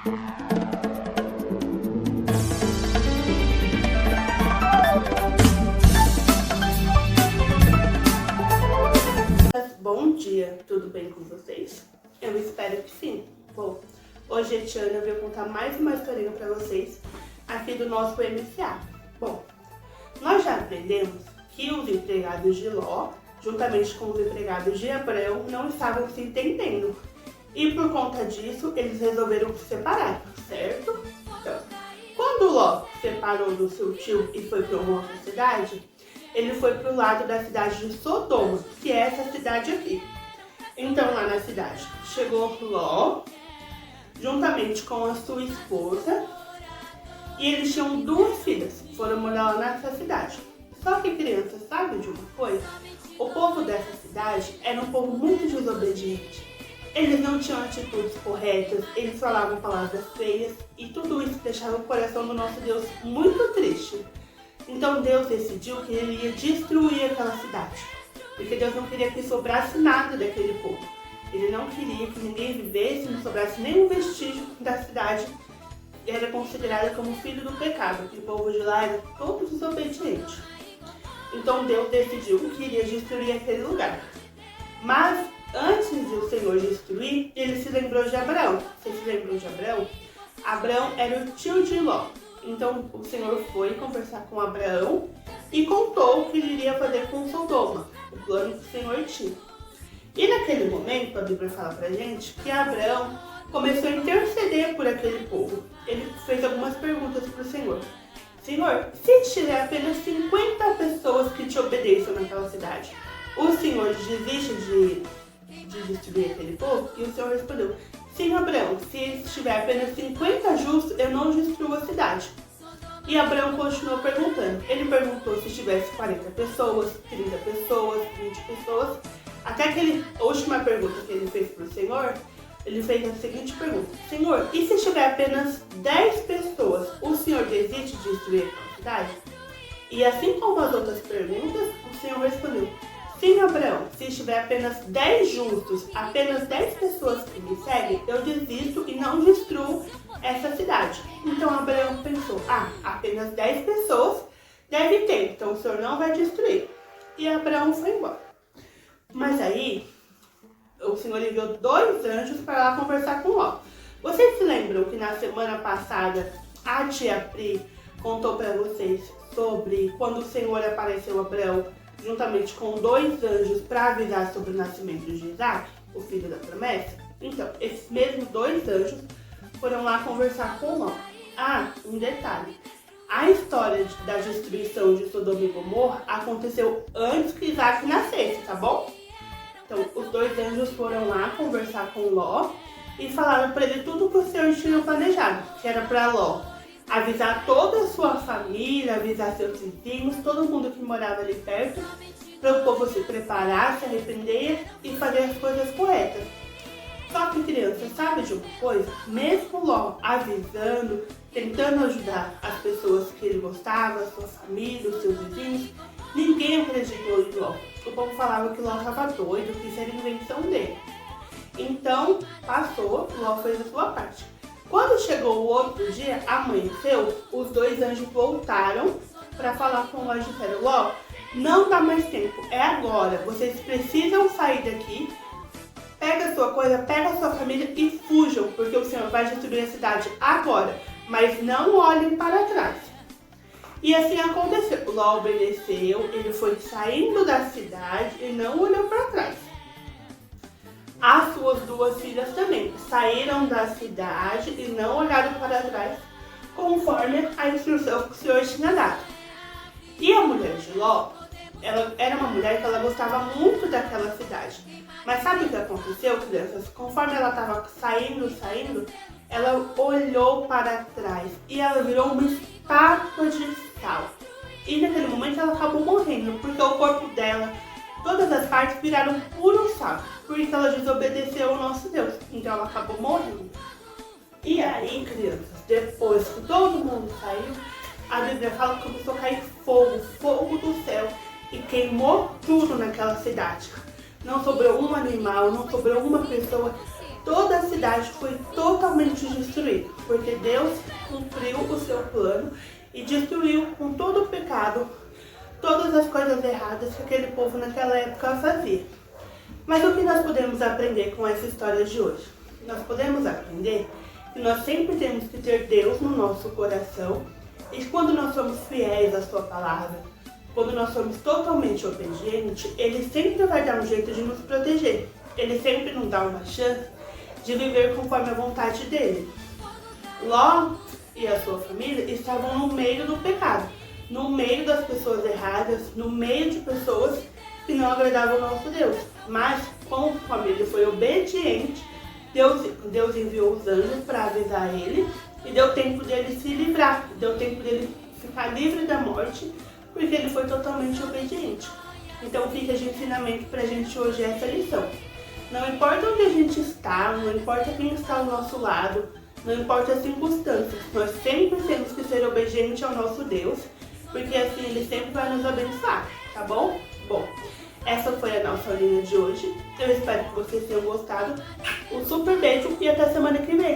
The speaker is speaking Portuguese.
Bom dia, tudo bem com vocês? Eu espero que sim. Bom, hoje a Tiana veio contar mais uma historinha para vocês aqui do nosso MCA. Bom, nós já aprendemos que os empregados de Ló, juntamente com os empregados de Abrão, não estavam se entendendo. E por conta disso, eles resolveram se separar, certo? Então, quando Ló separou do seu tio e foi para uma outra cidade, ele foi para o lado da cidade de Sodoma, que é essa cidade aqui. Então, lá na cidade, chegou Ló, juntamente com a sua esposa, e eles tinham 2 filhas, foram morar lá nessa cidade. Só que, crianças, sabe de uma coisa? O povo dessa cidade era um povo muito desobediente. Eles não tinham atitudes corretas, eles falavam palavras feias, e tudo isso deixava o coração do nosso Deus muito triste. Então Deus decidiu que ele ia destruir aquela cidade, porque Deus não queria que sobrasse nada daquele povo. Ele não queria que ninguém vivesse, não sobrasse nenhum vestígio da cidade. Era considerada como filho do pecado, porque o povo de lá era todo desobediente. Então Deus decidiu que iria destruir aquele lugar. Mas antes de o Senhor destruir, ele se lembrou de Abraão. Você se lembrou de Abraão? Abraão era o tio de Ló. Então o Senhor foi conversar com Abraão e contou o que ele iria fazer com Sodoma, o plano que o Senhor tinha. E naquele momento, a Bíblia fala pra gente que Abraão começou a interceder por aquele povo. Ele fez algumas perguntas para o Senhor. Senhor, se tiver apenas 50 pessoas que te obedeçam naquela cidade, o Senhor desiste de destruir aquele povo? E o Senhor respondeu, sim, Abraão, se estiver apenas 50 justos, eu não destruo a cidade. E Abraão continuou perguntando. Ele perguntou se tivesse 40 pessoas, 30 pessoas, 20 pessoas. Até a última pergunta que ele fez para o Senhor, ele fez a seguinte pergunta. Senhor, e se tiver apenas 10 pessoas, o Senhor desiste de destruir a cidade? E assim como as outras perguntas, o Senhor respondeu, sim, Abraão, se estiver apenas 10 justos, apenas 10 pessoas que me seguem, eu desisto e não destruo essa cidade. Então Abraão pensou, apenas 10 pessoas deve ter, então o Senhor não vai destruir. E Abraão foi embora. Mas aí, o Senhor enviou 2 anjos para lá conversar com Ló. Vocês se lembram que na semana passada a tia Pri contou para vocês sobre quando o Senhor apareceu a Abraão juntamente com 2 anjos para avisar sobre o nascimento de Isaac, o filho da promessa? Então, esses mesmos 2 anjos foram lá conversar com Ló. Um detalhe. A história da destruição de Sodoma e Gomorra aconteceu antes que Isaac nascesse, tá bom? Então, os 2 anjos foram lá conversar com Ló e falaram para ele tudo o que o Senhor tinha planejado, que era para Ló avisar toda a sua família, avisar seus vizinhos, todo mundo que morava ali perto, para o povo se preparar, se arrepender e fazer as coisas corretas. Só que, criança, sabe de uma coisa? Mesmo Ló avisando, tentando ajudar as pessoas que ele gostava, a sua família, os seus vizinhos, ninguém acreditou em Ló. O povo falava que Ló estava doido, que isso era invenção dele. Então, passou, Ló fez a sua parte. Quando chegou o outro dia, amanheceu, os 2 anjos voltaram para falar com Ló e disseram, Ló, não dá mais tempo, é agora, vocês precisam sair daqui, pega a sua coisa, pega a sua família e fujam, porque o Senhor vai destruir a cidade agora, mas não olhem para trás. E assim aconteceu, Ló obedeceu, ele foi saindo da cidade e não olhou para trás. As suas 2 filhas também saíram da cidade e não olharam para trás, conforme a instrução que o Senhor tinha dado. E a mulher de Ló, ela era uma mulher que ela gostava muito daquela cidade. Mas sabe o que aconteceu, crianças? Conforme ela estava saindo, ela olhou para trás e ela virou uma estátua de sal. E naquele momento ela acabou morrendo, porque o corpo dela, todas as partes viraram puro sal, porque ela desobedeceu ao nosso Deus. Então ela acabou morrendo. E aí, crianças, depois que todo mundo saiu, a Bíblia fala que começou a cair fogo do céu, e queimou tudo naquela cidade. Não sobrou um animal, não sobrou uma pessoa. toda a cidade foi totalmente destruída, porque Deus cumpriu o seu plano e destruiu com todo o pecado, todas as coisas erradas que aquele povo naquela época fazia. Mas o que nós podemos aprender com essa história de hoje? Nós podemos aprender que nós sempre temos que ter Deus no nosso coração e quando nós somos fiéis à sua palavra, quando nós somos totalmente obedientes, Ele sempre vai dar um jeito de nos proteger. Ele sempre nos dá uma chance de viver conforme a vontade dele. Ló e a sua família estavam no meio do pecado, no meio das pessoas erradas, no meio de pessoas que não agradavam ao nosso Deus. Mas, como a família foi obediente, Deus enviou os anjos para avisar ele e deu tempo dele se livrar, deu tempo dele ficar livre da morte, porque ele foi totalmente obediente. Então fica de ensinamento para a gente hoje essa lição. Não importa onde a gente está, não importa quem está ao nosso lado, não importa as circunstâncias, nós sempre temos que ser obedientes ao nosso Deus, porque assim Ele sempre vai nos abençoar, tá bom? Bom, essa foi a nossa aulinha de hoje. Eu espero que vocês tenham gostado. Um super beijo e até semana que vem.